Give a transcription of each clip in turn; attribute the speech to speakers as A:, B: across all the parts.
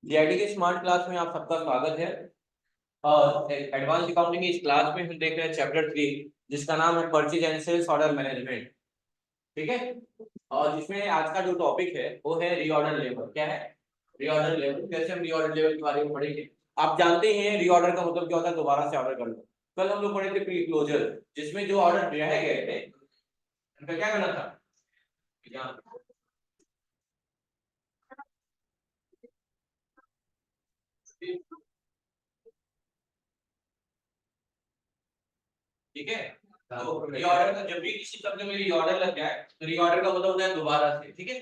A: GIT के smart class में आप सबका स्वागत है। और एडवांस अकाउंटिंग की इस क्लास में हम देख रहे हैं चैप्टर 3, जिसका नाम है purchase and sales order management. ठीक है। और जिसमें आज का जो टॉपिक है वो है रीऑर्डर लेवल। क्या है? Reorder level. कैसे हम रीऑर्डर लेवल के बारे में पढ़ेंगे। आप जानते हैं रीऑर्डर का मतलब क्या होता है? दोबारा से ऑर्डर कर लो। कल हम लोग पढ़े थे प्री क्लोजर, जिसमें जो ऑर्डर रह गए थे उनका क्या करना था? ठीक है। तो रीऑर्डर का जब भी किसी शब्द में रीऑर्डर लग जाए तो रीऑर्डर का मतलब होता है दोबारा से। ठीक है,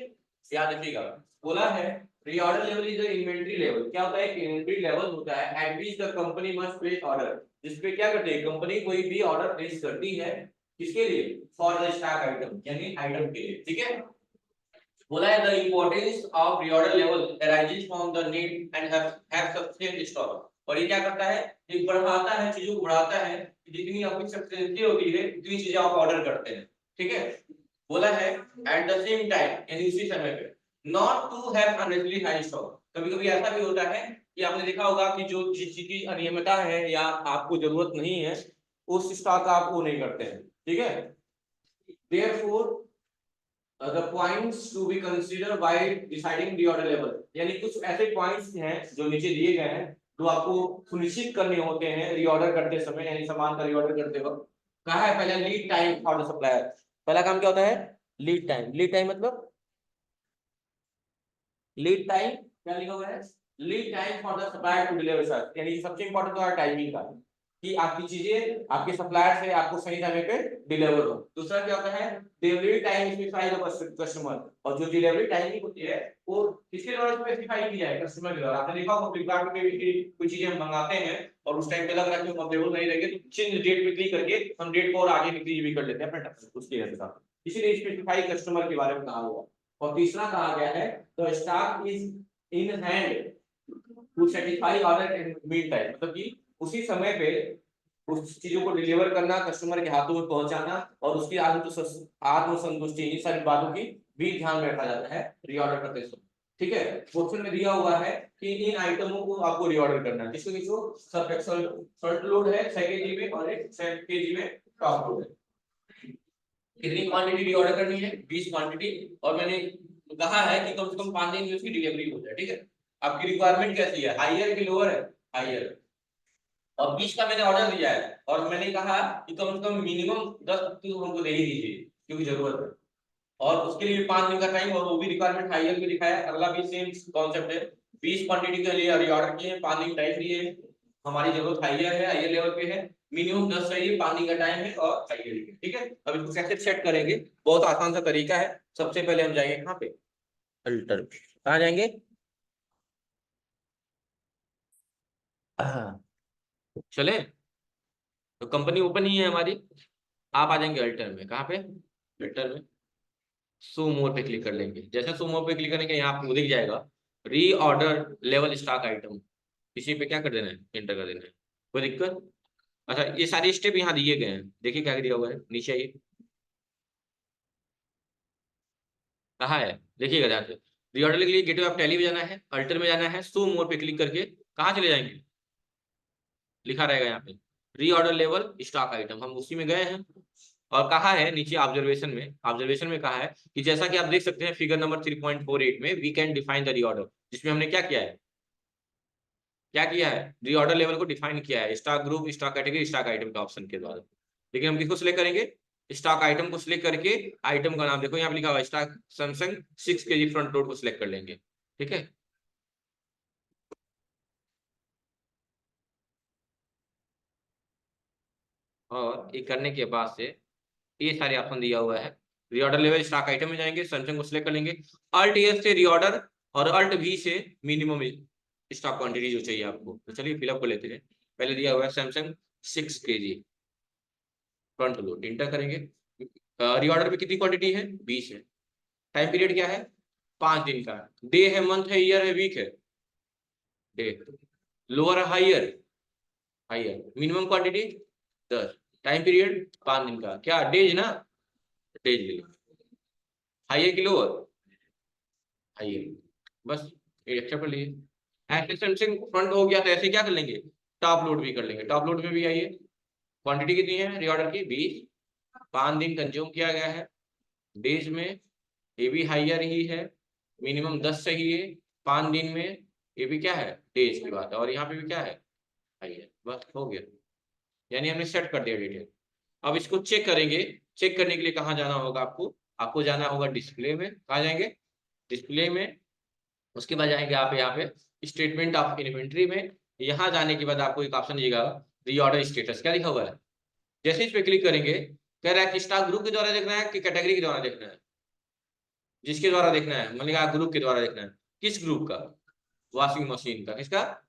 A: याद रखिएगा। बोला है reorder level is the inventory level. क्या होता है? इन्वेंटरी लेवल होता है eight which the company must place order, जिसपे क्या करते हैं कंपनी कोई भी ऑर्डर प्लेस करती है। किसके लिए? फॉर द स्टॉक आइटम, यानी आइटम के लिए। ठीक है। बोला है the importance of reorder level arises from the need and have sufficient stock. और ये क्या करता है? ये बढ़ाता है, चीजों को बढ़ाता है। जितनी आपकी सफिशिएंसी होती है उतनी चीजें आप ऑर्डर करते हैं। ठीक है। बोला है एट द सेम टाइम, यानी उसी समय पे, not to have unnecessary high stock. कभी कभी ऐसा भी होता है कि आपने देखा होगा कि जो जिस चीज की अनियमितता है या आपको जरूरत नहीं है उस स्टॉक आप वो नहीं करते हैं। ठीक है। Therefore the points to be considered while deciding the order level, यानी कुछ ऐसे पॉइंट्स हैं जो नीचे दिए गए हैं जो आपको सुनिश्चित करने होते हैं रीऑर्डर करते समय, यानी सामान का रीऑर्डर करते वक्त। कहा है पहला lead time for the supplier. पहला काम क्या होता है? Lead time. लीड टाइम मतलब लीड टाइम क्या लिखा हुआ है? Lead time for the supplier to deliver sir, यानी सबसे इंपॉर्टेंट तो है टाइमिंग का, कि आपकी चीजें आपके सप्लायर से आपको सही समय पे डिलीवर हो। दूसरा क्या होता है? Delivery time specify the customer. और जो डिलीवरी टाइमिंग होती है वो किसके द्वारा स्पेसिफाई किया है? कस्टमर के द्वारा। आपने देखा होगा फ्लिपकार्ट पे भी कोई चीजें हम मंगाते हैं और उस टाइम पे लग रहा है कि अवेलेबल नहीं रहेगी तो चेंज डेट पे क्लिक करके हम डेट को और आगे निकली भी कर लेते हैं अपने उसके हिसाब से। इसीलिए स्पेसिफाई कस्टमर के बारे में कहा हुआ। और तीसरा कहा गया है तो stock is in hand to satisfy order in mean time, मतलब कि उसी समय पे उस चीजों को डिलीवर करना, कस्टमर के हाथों में पहुंचाना और उसकी आत्मसंतुष्टि, इन सारी बातों की भी ध्यान में रखा जाता है रीऑर्डर करते समय। ठीक है। क्वेश्चन में दिया हुआ है कि इन आइटमों को आपको रीऑर्डर करना है। किसको किसको? सब एक्सल फ्रंट लोड है 6 केजी में और एक 7 केजी में टॉप लोड है। कितनी क्वांटिटी रीऑर्डर करनी है? 20 क्वांटिटी। और मैंने कहा है कि कम से कम 5 दिन में उसकी डिलीवरी हो जाए। ठीक है। आपकी रिक्वायरमेंट कैसी है? हायर की लोअर है? हायर। और 20 का मैंने ऑर्डर दिया है और मैंने कहा कि कम से कम मिनिमम 10 तो हमको दे ही दीजिए क्योंकि जरूरत है। और उसके लिए 5 दिन का टाइम, और वो भी रिक्वायरमेंट हायर में दिखाया है। अगला भी सेम कॉन्सेप्ट है। 20 क्वांटिटी के लिए ऑर्डर किए हैं, 5 दिन टाइम दिए हैं। हमारी जरूरत हायर है, हायर लेवल पे है। मिनिमम 10 चाहिए, 5 दिन का टाइम है और हायर है। ठीक है। अब इसको कैसे सेट करेंगे? बहुत आसान सा तरीका है। सबसे पहले हम जाएंगे कहाँ पे? अल्टर। कहाँ जाएंगे? हाँ, चले। तो कंपनी ओपन ही है हमारी। आप आ जाएंगे अल्टर में। कहाँ पे? अल्टर में शो मोर पे क्लिक कर लेंगे। जैसे शो मोर पे क्लिक करेंगे यहाँ आपको दिख जाएगा री ऑर्डर लेवल स्टॉक आइटम। इसी पे क्या कर देना है? एंटर कर देना है। कोई दिक्कत? अच्छा, ये सारे स्टेप यहाँ दिए गए हैं। देखिए क्या दिया हुआ है नीचे। ये कहाँ है? देखिएगा ध्यान से। री ऑर्डर के लिए गेटवे ऑफ टैली में जाना है, अल्टर में जाना है, शो मोर पे क्लिक करके कहाँ चले जाएंगे? लिखा रहेगा यहाँ पे री ऑर्डर लेवल स्टॉक आइटम। हम उसी में गए हैं। और कहा है नीचे ऑब्जर्वेशन में कहा है कि जैसा कि आप देख सकते हैं फिगर नंबर 3.48 में we can define the reorder, जिसमें हमने क्या किया है? क्या किया है? रीऑर्डर लेवल को डिफाइन किया है stock group, stock category, stock item के ऑप्शन के द्वारा। लेकिन हम किसको सिलेक्ट करेंगे? स्टॉक आइटम को सिलेक्ट करके आइटम का नाम देखो यहाँ पे लिखा हुआ है stock Samsung 6 KG front load को सिलेक्ट कर लेंगे। ठीक है। और ये करने के बाद से ये सारे ऑप्शन दिया हुआ है। रीऑर्डर लेवल स्टॉक आइटम में जाएंगे, सैमसंग को सिलेक्ट कर लेंगे। अल्ट एस से रीऑर्डर और अल्ट वी से मिनिमम स्टॉक क्वांटिटी जो चाहिए आपको। तो चलिए फिलअप कर लेते हैं। पहले दिया हुआ है Samsung 6 KG front load, inter करेंगे। रीऑर्डर में कितनी क्वांटिटी है? 20 है। टाइम पीरियड क्या है? 5 दिन का। डे है, मंथ है, ईयर है, वीक है? Day. Lower higher? Higher. Minimum quantity 10। Time period 5 दिन का। क्या डेज ना? डेज ले लो। हाइयर की लोअर? हाइयर। बस एक्सेप्ट कर लीजिए। ऐसे सैमसंग फ्रंट हो गया तो ऐसे क्या कर लेंगे, टॉप लोड भी कर लेंगे। टॉप लोड में भी आइए, क्वांटिटी कितनी है रीऑर्डर की 20, 5 दिन कंज्यूम किया गया है। डेज में ये भी हाइयर ही है, मिनिमम 10 सही है 5 दिन में, ये भी क्या है डेज की बात है, और यहाँ पे भी क्या है हाइयर, बस हो गया। यानी हमने सेट कर दिया डिटेल। अब इसको चेक करेंगे। चेक करने के लिए कहाँ जाना होगा आपको, आपको जाना होगा डिस्प्ले में। कहाँ जाएंगे, डिस्प्ले में। उसके बाद जाएंगे आप यहाँ पे स्टेटमेंट ऑफ इन्वेंट्री में। यहाँ जाने के बाद आपको एक ऑप्शन दिखेगा रीऑर्डर स्टेटस, क्या लिखा हुआ है। जैसे इस पे क्लिक करेंगे, कह रहा है कि स्टॉक ग्रुप के द्वारा देखना है कि कैटेगरी के द्वारा देखना है। जिसके द्वारा देखना है, मान लिया ग्रुप के द्वारा देखना है। किस ग्रुप का, वॉशिंग मशीन का। किसका,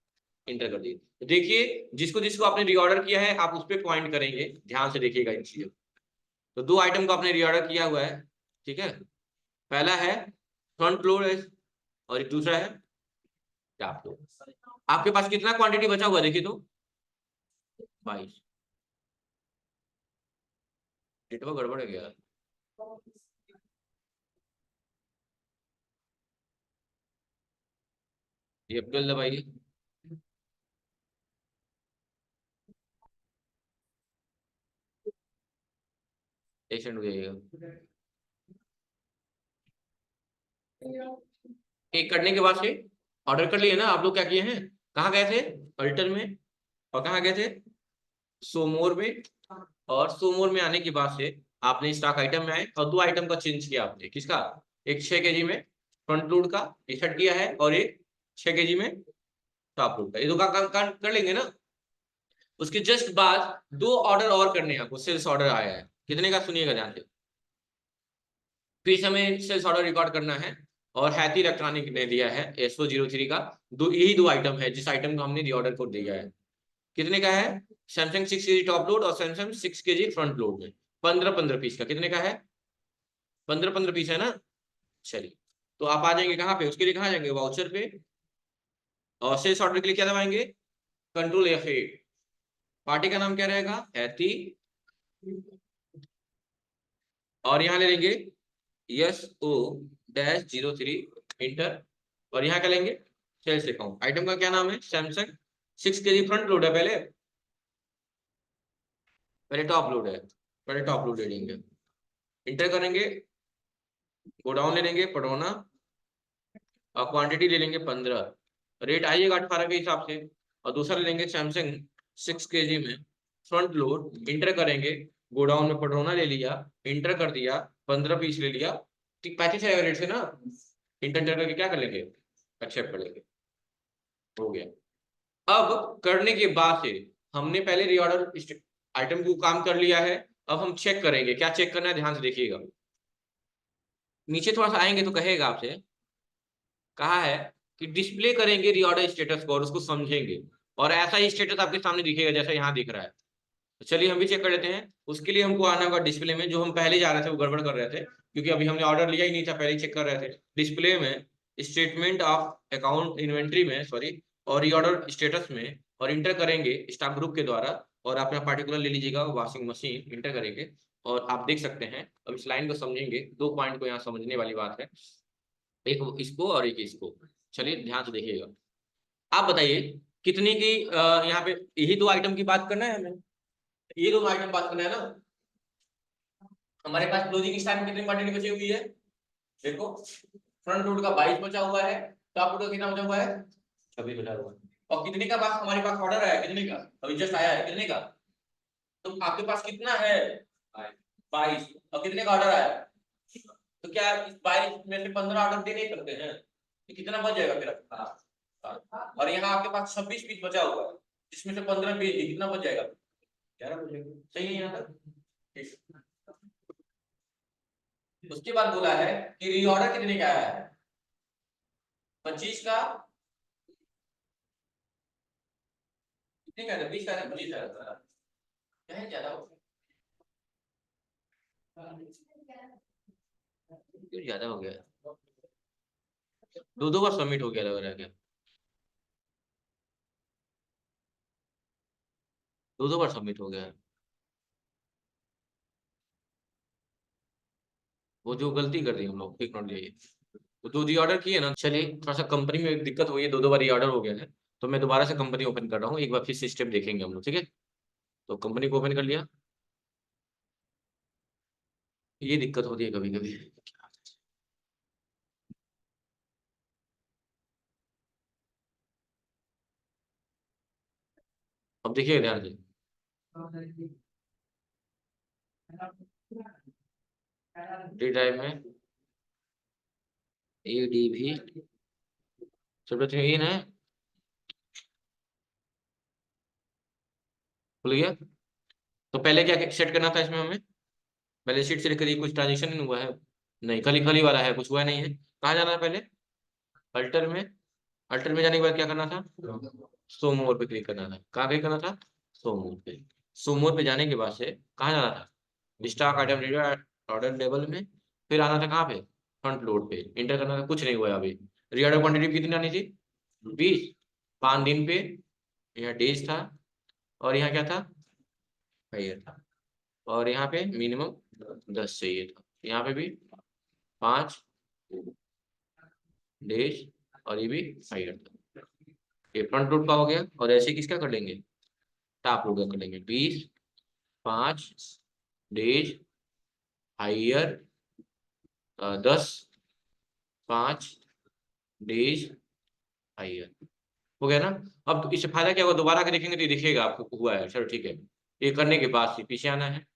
A: इंटर कर दीजिए। तो देखिए जिसको जिसको आपने रीऑर्डर किया है आप उस पर पॉइंट करेंगे, ध्यान से देखिएगा इन चीजों। तो 2 आइटम को आपने रीऑर्डर किया हुआ है, ठीक है। पहला है फ्रंट लोड और दूसरा है टॉप लोड। आपके पास कितना क्वांटिटी बचा हुआ है देखिए तो 22। नेटवर्क गड़बड़ है क्या, ये F12 दबाइए। एक सेकंड हो जाइएगा। एक करने के बाद से ऑर्डर कर लिए ना आप लोग, क्या किए हैं, कहाँ गए थे अल्टर में, और कहाँ गए थे सोमोर में। और सोमोर में आने के बाद से आपने स्टॉक आइटम में आए और 2 आइटम का चेंज किया आपने। किसका, एक 6 kg में फ्रंट लोड का सेट किया है और एक 6 kg में टॉप लोड का। ये दो काम कर लेंगे ना। उसके जस्ट बाद 2 ऑर्डर और करने हैं आपको। सेल्स ऑर्डर आया है कितने का, सुनिएगा ध्यान से। फिर हमें सेल्स ऑर्डर रिकॉर्ड करना है और हैती इलेक्ट्रॉनिक ने दिया है SO03 का। यही 2 आइटम है जिस आइटम को हमने रीऑर्डर कोड दिया है। कितने का है, सैमसंग 6 kg टॉप लोड और सैमसंग 6 kg फ्रंट लोड में 15-15 पीस का। कितने का है, 15-15 पीस है ना। चलिए, तो आप आ जाएंगे कहाँ पे, उसके लिए कहाँ जाएंगे, वाउचर पे। और सेल्स ऑर्डर के लिए क्या दबाएंगे, Ctrl F8। पार्टी का नाम क्या रहेगा, हैती। और यहाँ ले लेंगे SO-03 इंटर। और यहाँ क्या लेंगे, सेल्स अकाउंट। आइटम का क्या नाम है, सैमसंग 6 kg फ्रंट लोड है। पहले पहले टॉप लोड है, पहले टॉप लोड ले लेंगे, इंटर करेंगे। गोडाउन ले लेंगे पटौना, और क्वांटिटी ले लेंगे 15। रेट आइएगा 18 के हिसाब से। और दूसरा ले लेंगे सैमसंग 6 kg में फ्रंट लोड, इंटर करेंगे। गोडाउन में पटौना ले लिया, इंटर कर दिया, 15 पीस ले लिया। ठीक 35 है रेट से ना। इंटर करके क्या कर लेंगे, एक्सेप्ट कर लेंगे, हो गया। अब करने के बाद से हमने पहले रीऑर्डर आइटम को काम कर लिया है। अब हम चेक करेंगे, क्या चेक करना है ध्यान से देखिएगा। नीचे थोड़ा सा आएंगे तो कहेगा आपसे, कहा है कि डिस्प्ले करेंगे रीऑर्डर स्टेटस को और उसको समझेंगे। और ऐसा ही स्टेटस आपके सामने दिखेगा जैसा यहाँ दिख रहा है। तो चलिए हम भी चेक कर लेते हैं। उसके लिए हमको आना होगा डिस्प्ले में। जो हम पहले जा रहे थे वो गड़बड़ कर रहे थे, क्योंकि अभी हमने ऑर्डर लिया ही नहीं था, पहले ही चेक कर रहे थे। डिस्प्ले में स्टेटमेंट ऑफ अकाउंट इन्वेंट्री में, सॉरी, और रीऑर्डर स्टेटस में, और इंटर करेंगे स्टॉक ग्रुप के द्वारा। और अपना पार्टिकुलर ले लीजिएगा वॉशिंग मशीन, इंटर करेंगे। और आप देख सकते हैं, अब इस लाइन को समझेंगे। 2 पॉइंट को यहाँ समझने वाली बात है, एक इसको और एक इसको। चलिए ध्यान से देखिएगा। आप बताइए कितने की यहाँ पे यही 2 आइटम की बात करना है हमें, ये 2 आइटम बात करना है ना। हमारे पास क्लोजिंग स्टॉक में कितनी क्वांटिटी बची हुई है, देखो। फ्रंट लोड का 22 बचा हुआ है, टॉप लोड का कितना बचा हुआ है, 26 बचा हुआ है। और कितने का पास हमारे पास ऑर्डर आया, कितने का अभी जस्ट आया है, कितने का। तो आपके पास कितना है, 22। और कितने का ऑर्डर आया, तो क्या इस 22 में से 15 ऑर्डर दे नहीं सकते हैं, तो कितना बच जाएगा फिर आपके पास। और यहाँ आपके पास 26 पीस बचा हुआ है, जिसमें से 15 पीस कितना बच जाएगा, 11 बचेगा। सही है यहाँ तक, ठीक। उसके बाद बोला है कि रीऑर्डर कितने का आया है, 25 का। कितने का है, 20 का है, 25 का क्या है, ज्यादा हो क्यों, ज्यादा हो गया, 2 बार सबमिट हो गया लग रहा है क्या, 2 बार सबमिट हो गया है। वो जो गलती कर दी हम लोग, एक नोट लिए। तो 2 रीऑर्डर किए ना। चलिए थोड़ा सा कंपनी में दिक्कत हुई है, 2 बार रीऑर्डर हो गया है, तो मैं दोबारा से कंपनी ओपन कर रहा हूँ, एक बार फिर सिस्टम देखेंगे हम लोग, ठीक है। तो कंपनी को ओपन कर लिया। ये दिक्कत होती है कभी कभी। अब देखिए ध्यान से, डी ड्राइव में ADV सब इन है, खुल गया। तो पहले क्या सेट करना था इसमें हमें, बैलेंस शीट से लेकर ये कुछ ट्रांजेक्शन नहीं हुआ है, नहीं खाली खाली वाला है, कुछ हुआ नहीं है। कहाँ जाना है पहले, अल्टर में। अल्टर में जाने के बाद क्या करना था, शो मोर पे क्लिक करना था। कहाँ क्लिक करना था, शो मोर पे। शो मोर पे जाने के बाद से कहाँ जाना था, स्टॉक आइटम ऑर्डर लेवल में, फिर आना था कहाँ पे, फ्रंट लोड पे, इंटर करना था। कुछ नहीं हुआ है अभी। रीऑर्डर क्वांटिटी कितनी आनी थी, 20, 5 दिन पे, यहाँ डेज था, और यहाँ क्या था, हायर था, और यहाँ पे मिनिमम 10 चाहिए था, यहाँ पे भी 5 डेज, और ये भी हायर था। ये फ्रंट लोड का हो गया, और ऐसे किसका कर लेंगे, टॉप लोड का कर लेंगे। 20, 5 डेज, हायर, 10, 5 डेज, हायर, हो गया ना। अब तो इससे फायदा क्या होगा, दोबारा के देखेंगे तो ये दिखेगा आपको हुआ है, चलो ठीक है। ये करने के बाद से पीछे आना है,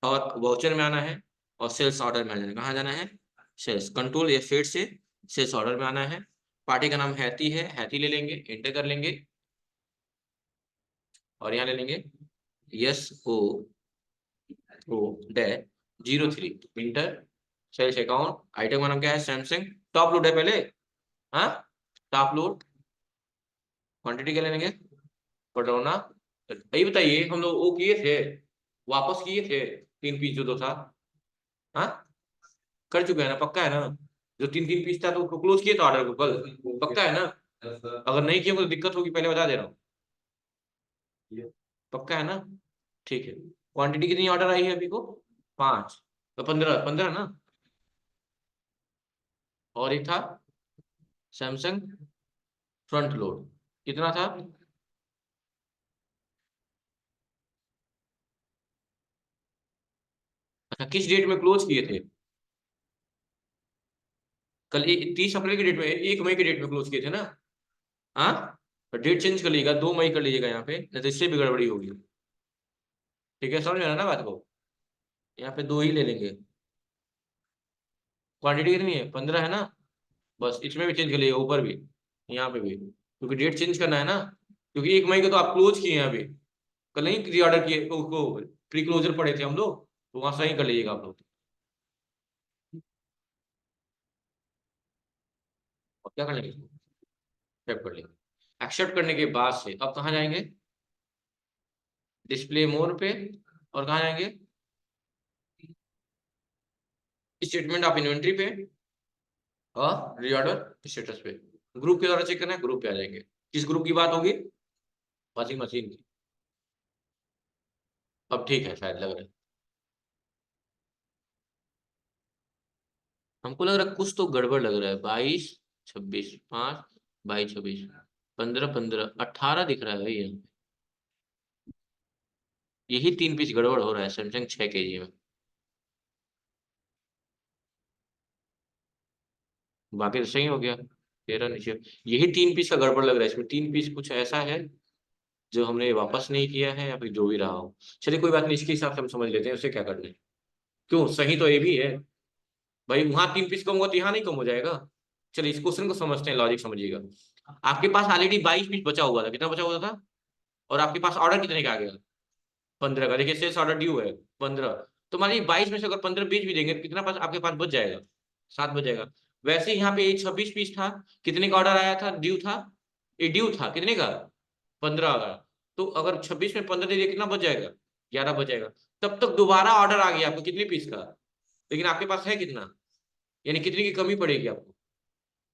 A: और वाउचर में आना है, और सेल्स ऑर्डर में आना है। कहाँ जाना है, सेल्स, कंट्रोल F8 से सेल्स ऑर्डर में आना है। पार्टी का नाम हैती है, हैती ले लेंगे, एंटर कर लेंगे, और यहाँ ले लेंगे SO03 inter. Sales account, item का नाम क्या है, सैमसंग। टॉप लोड है पहले, हाँ, टॉप लोड। क्वांटिटी क्या ले लेंगे, पटरौना। यही बताइए, हम लोग वो किए थे, वापस किए थे 3 पीस जो था, हाँ, कर चुके हैं ना, पक्का है ना। जो 3 3 पीस था तो उसको क्लोज किए तो ऑर्डर को कल, पक्का है ना। अगर नहीं किए तो दिक्कत होगी, पहले बता दे रहा हूँ, पक्का है ना। ठीक है, क्वांटिटी कितनी ऑर्डर आई है अभी को, 5, तो 15 15 ना। और एक था सैमसंग फ्रंट लोड, कितना था, अच्छा किस डेट में क्लोज किए थे, कल 30 अप्रैल की डेट में, 1 मई की डेट में क्लोज किए थे ना। हाँ, तो डेट चेंज कर लीजिएगा, 2 मई कर लीजिएगा यहाँ पे, नहीं तो इससे भी गड़बड़ी होगी। ठीक है, समझ में आया ना बात को। यहाँ पे 2 ही ले लेंगे। क्वांटिटी कितनी है, 15 है ना। बस इसमें भी चेंज कर लीजिएगा, ऊपर भी, यहाँ पे भी, क्योंकि डेट चेंज करना है ना। क्योंकि 1 मई को तो आप क्लोज किए हैं अभी, कल नहीं री ऑर्डर किए, उसको प्री क्लोजर पड़े थे हम लोग, तो वहां सही कर लीजिएगा आप लोग। और क्या कर लेंगे, एक्सेप्ट कर लेंगे। एक्सेप्ट करने के बाद से अब कहाँ जाएंगे, डिस्प्ले मोर पे, और कहाँ जाएंगे, स्टेटमेंट ऑफ इन्वेंट्री पे, और रीऑर्डर स्टेटस पे। ग्रुप के द्वारा चेक करना है, ग्रुप पे आ जाएंगे। किस ग्रुप की बात होगी, वॉशिंग मशीन की। अब ठीक है, शायद लग रहा है, हमको लग रहा है कुछ तो गड़बड़ लग रहा है। 22, 26, 5, 22, 26, 15, 15, 18 दिख रहा है भाई यहाँ। यही 3 पीस गड़बड़ हो रहा है सैमसंग 6 kg में, बाकी तो सही हो गया। 13 नीचे, यही 3 पीस का गड़बड़ लग रहा है, इसमें 3 पीस कुछ ऐसा है जो हमने वापस नहीं किया है, या फिर जो भी रहा हो। चलिए कोई बात नहीं, इसके हिसाब से हम समझ लेते हैं उसे क्या करना है। क्यों, सही तो ये भी है भाई, वहां 3 पीस कम होगा तो यहाँ नहीं कम हो जाएगा। चलिए इस क्वेश्चन को समझते हैं, लॉजिक समझिएगा। आपके पास ऑलरेडी 22 पीस बचा हुआ था, कितना बचा हुआ था, और आपके पास ऑर्डर कितने का आ गया, 15 का। देखिए सेल्स ऑर्डर ड्यू है 15, तो मान लीजिए 22 में से अगर 15 बेच भी देंगे तो कितना पास आपके पास बच जाएगा, 7 बच जाएगा। वैसे यहाँ पे 26 पीस था, कितने का ऑर्डर आया था, ड्यू था, ये ड्यू था कितने का, 15 का। तो अगर 26 में 15 दे दिए कितना बच जाएगा, 11 बच जाएगा। तब तक दोबारा ऑर्डर आ गया आपको कितने पीस का, लेकिन आपके पास है कितना, यानी कितनी की कमी पड़ेगी आपको,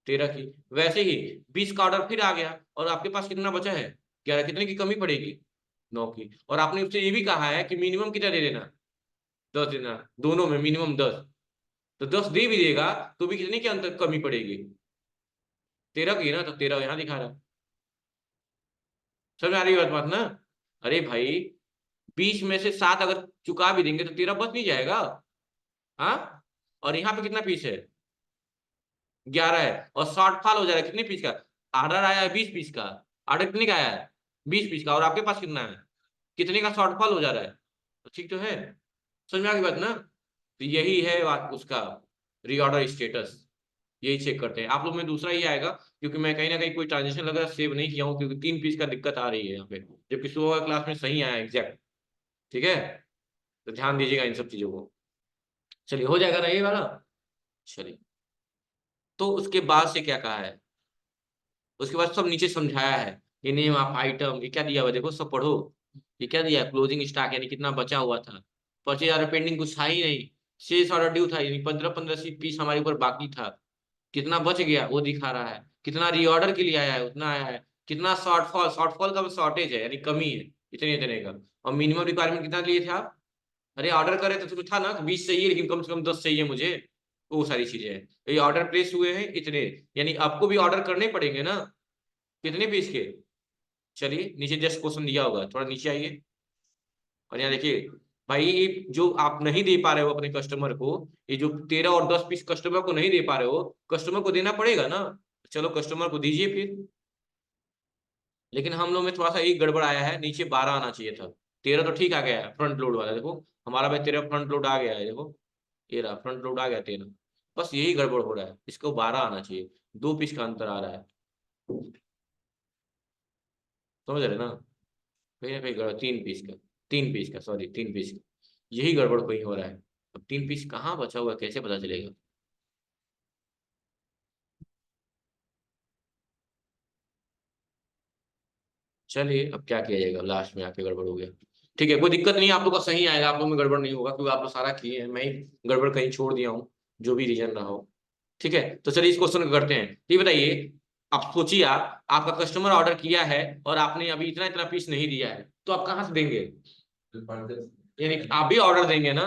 A: 13 की। वैसे ही 20 का ऑर्डर फिर आ गया, और आपके पास कितना बचा है, 11, कितने की कमी पड़ेगी, 9 की। और आपने उससे ये भी कहा है कि मिनिमम कितना दे देना, 10 देना, दोनों में मिनिमम 10। तो 10 दे भी देगा तो भी कितने की अंतर कमी पड़ेगी, 13 की ना, तो 13 यहाँ दिखा रहा है। समझ आ रही बात बात ना। अरे भाई 20 में से 7 अगर चुका भी देंगे तो 13 बच नहीं जाएगा। हाँ, और यहाँ पे कितना पीस है, 11 है, और शॉर्टफॉल हो जा रहा है कितने पीस का, ऑर्डर आया है 20 पीस का, ऑर्डर कितने का आया है 20 पीस का, और आपके पास कितना है, कितने का शॉर्टफॉल हो जा रहा है, तो ठीक तो है। समझ में आ गई बात ना। तो यही है बात उसका रीऑर्डर स्टेटस, यही चेक करते हैं आप लोग में। दूसरा ही आएगा क्योंकि मैं कहीं ना कहीं कोई ट्रांजेक्शन लग रहा सेव नहीं किया हूँ, क्योंकि 3 पीस का दिक्कत आ रही है यहाँ पे, जबकि सुबह क्लास में सही आया एग्जैक्ट। ठीक है, तो ध्यान दीजिएगा इन सब चीजों को। चलिए हो जाएगा ना ये वाला। चलिए, तो उसके बाद से क्या कहा है, उसके बाद सब नीचे समझाया है, ये नेम ऑफ आइटम, ये क्या दिया हुआ है देखो, सब पढ़ो। ये क्या दिया है, क्लोजिंग स्टॉक यानी कितना बचा हुआ था, परचेज ऑर्डर पेंडिंग कुछ था ही नहीं, शेष ऑर्डर ड्यू था यानी 15-15 पीस हमारे ऊपर बाकी था, कितना बच गया वो दिखा रहा है, कितना रीऑर्डर के लिए आया है उतना आया है, कितना शॉर्टफॉल, शॉर्टफॉल का शॉर्टेज है यानी कमी है इतने इतने का, और मिनिमम रिक्वायरमेंट कितना लिए थे आप, अरे ऑर्डर करे तो था ना 20 चाहिए लेकिन कम से कम 10 चाहिए मुझे, वो सारी चीजें हैं। तो ये ऑर्डर प्लेस हुए हैं इतने, यानी आपको भी ऑर्डर करने पड़ेंगे ना, कितने पीस के। चलिए नीचे जस्ट क्वेश्चन दिया होगा, थोड़ा नीचे आइए, और यहाँ देखिए भाई, ये जो आप नहीं दे पा रहे हो अपने कस्टमर को, ये जो 13 और 10 पीस कस्टमर को नहीं दे पा रहे हो, कस्टमर को देना पड़ेगा ना, चलो कस्टमर को दीजिए फिर। लेकिन हम लोग में थोड़ा सा एक गड़बड़ आया है, नीचे 12 आना चाहिए था, 13 तो ठीक आ गया है फ्रंट लोड वाला, देखो हमारा भाई 13 फ्रंट लोड आ गया है, देखो ये रहा फ्रंट लोड आ गया 13, बस यही गड़बड़ हो रहा है, इसको 12 आना चाहिए, 2 पीस का अंतर आ रहा है, समझ रहे ना, कहीं ना कहीं गड़बड़, 3 पीस का, 3 पीस का, सॉरी 3 पीस का, यही गड़बड़ कहीं हो रहा है। अब 3 पीस कहाँ बचा हुआ है, कैसे पता चलेगा। चलिए अब क्या किया जाएगा, लास्ट में आके गड़बड़ हो गया, ठीक है कोई दिक्कत नहीं है, आप लोग का सही आएगा, आप लोग में गड़बड़ नहीं होगा, क्योंकि आप लोग सारा किए हैं, मैं ही गड़बड़ कहीं छोड़ दिया हूँ, जो भी रीजन रहा हो। ठीक है, तो चलिए इस क्वेश्चन को करते हैं, ये बताइए, आप सोचिए, आप आपका कस्टमर ऑर्डर किया है और आपने अभी इतना इतना पीस नहीं दिया है, तो आप कहाँ से देंगे, यानी आप भी ऑर्डर देंगे ना,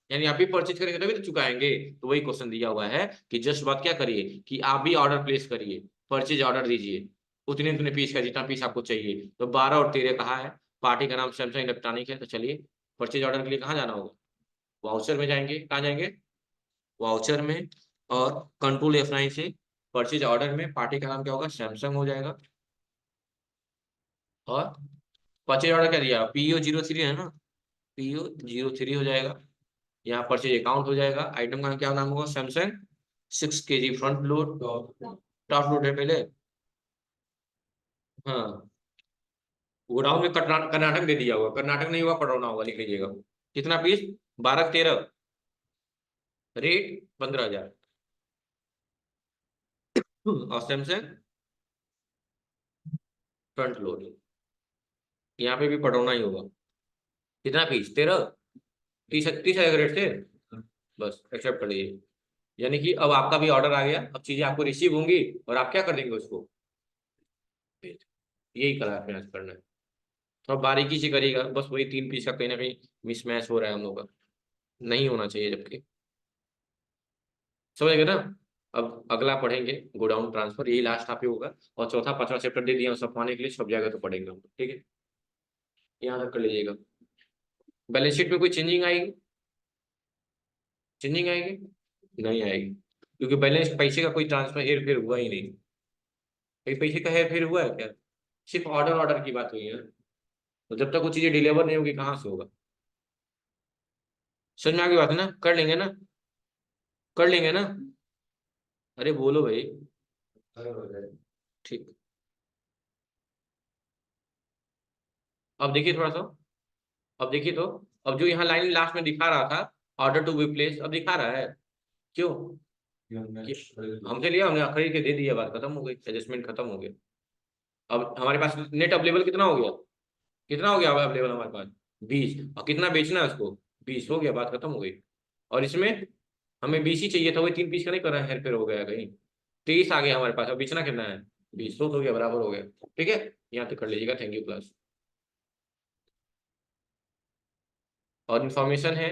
A: यानी आप भी परचेज करेंगे तभी तो चुकाएंगे, तो वही क्वेश्चन दिया हुआ है कि जस्ट बात क्या करिए कि आप भी ऑर्डर प्लेस करिए, परचेज ऑर्डर दीजिए, उतने उतने पीस का जितना पीस आपको चाहिए, तो 12 और 13 कहाँ है, पार्टी का नाम सैमसंग इलेक्ट्रॉनिक है, तो चलिए परचेज ऑर्डर के लिए कहाँ जाना होगा, वाउचर में जाएंगे, कहाँ जाएंगे, वाउचर में, और कंट्रोल F9 से परचेज ऑर्डर में पार्टी का नाम क्या होगा, सैमसंग हो जाएगा, और परचेज ऑर्डर क्या दिया, PO03 है ना, PO03 हो जाएगा, यहाँ परचेज अकाउंट हो जाएगा, आइटम का क्या नाम होगा, Samsung 6 kg front load, top load है पहले, हाँ, गोडाउन में कर्नाटक दे दिया होगा, कर्नाटक नहीं हुआ पड़ोना होगा, लिख लीजिएगा, कितना पीस, 12-13, रेट 15,000, और सैमसंग फ्रंट लोड, यहाँ पे भी पड़ोना ही होगा, कितना पीस, 13, 30 आएगा रेट से, बस एक्सेप्ट कर लीजिए, यानी कि अब आपका भी ऑर्डर आ गया, अब चीजें आपको रिसीव होंगी, और आप क्या कर देंगे उसको, यही करा है प्रयास करना है, थोड़ा बारीकी से करिएगा, बस वही 3 पीस का कहीं ना कहीं मिसमैच हो रहा है हम लोग का, नहीं होना चाहिए, जबकि समझ गए ना। अब अगला पढ़ेंगे गोडाउन ट्रांसफर, यही लास्ट आप ही होगा, और चौथा 5वां चैप्टर दे दिया सब पाने के लिए, सब जाएगा तो पढ़ेंगे हम, ठीक है, यहाँ तक कर लीजिएगा। बैलेंस शीट में कोई चेंजिंग आएगी, चेंजिंग आएगी, नहीं आएगी, क्योंकि बैलेंस पैसे का कोई ट्रांसफर हेर फेर हुआ ही नहीं, कहीं पैसे का हेर फेर हुआ है क्या, सिर्फ ऑर्डर ऑर्डर की बात हुई है, तो जब तक वो चीजें डिलीवर नहीं होगी कहाँ से होगा। समझ में आ गई बात है ना, कर लेंगे ना, कर लेंगे ना, अरे बोलो भाई, ठीक, अब देखिए थोड़ा सा, अब देखिए तो, अब जो यहाँ लाइन लास्ट में दिखा रहा था, ऑर्डर टू बी प्लेस, अब दिखा रहा है, क्यों, हमसे लिया हमने खरीद के दे दिया, बात खत्म हो गई, एडजस्टमेंट खत्म हो गया, अब हमारे पास नेट अवेलेबल कितना हो गया, कितना हो गया अवेलेबल हमारे पास, 20, और कितना बेचना है उसको, 20 हो गया, बात खत्म हो गई, और इसमें हमें 20 ही चाहिए था, वही 3 पीस का नहीं कर रहा है, हेर फेर हो गया कहीं, 23 आ गया हमारे पास, अब बेचना कितना है, 20, तो हो गया, बराबर हो गया, ठीक है, यहाँ तक कर लीजिएगा, थैंक यू क्लास। और इन्फॉर्मेशन है